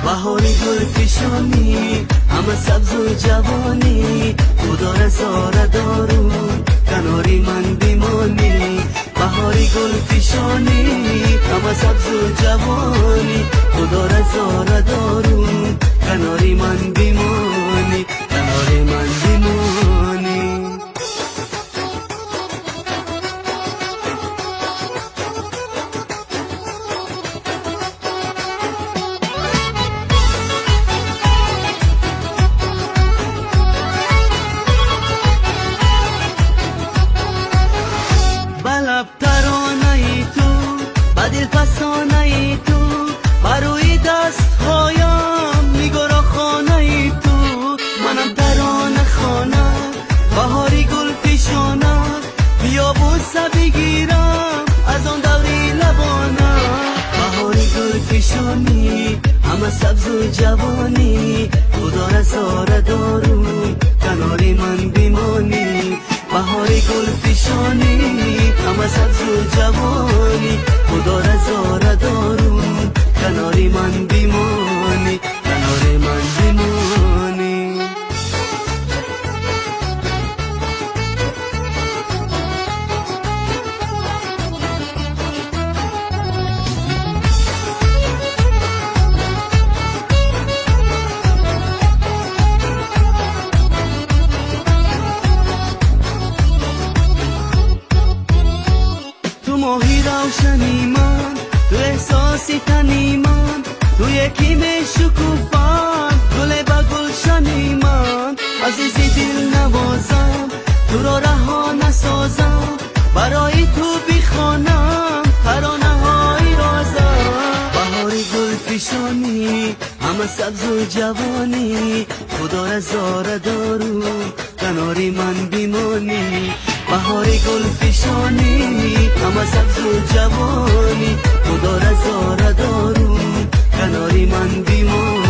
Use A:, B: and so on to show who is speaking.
A: بهاری گل فشانی همه سبز و جوانی تو داره ساره دارو کناری من بیمانی بهاری گل فشانی همه سبز و جوانی تو داره ساره دارو کناری من بیمانی کناری من بیمانی لب ترانه ای تو بدل فسانه ای تو بروی دست هایم میگرا خانه ای تو منم ترانه خانه بهاری گل پیشانه بیا بوسه بگیرم از آن دوری لبانه بهاری گل پیشانی همه سبز و جوانی تو داره ساره دارو کناری من بیمانی بهاری گل پیشانی همه سبز و جوانی خدا را زاره دارو کناری من بیمانی کناری من بیمانی ماهی روشنی من تو احساسی تنی من تو یکی می شکوفم گل با گلشنی من عزیزی دل نوازم تو را رها نسازم برای تو بیخوانم ترانه های رازم بهاری گل پیشانی همه سبز و جوانی خدا را زاره دارو کناری من بیمانی بهاری گل پیشانی همه سبز و جوانی خدا را زاره دارو کناری من بیمانی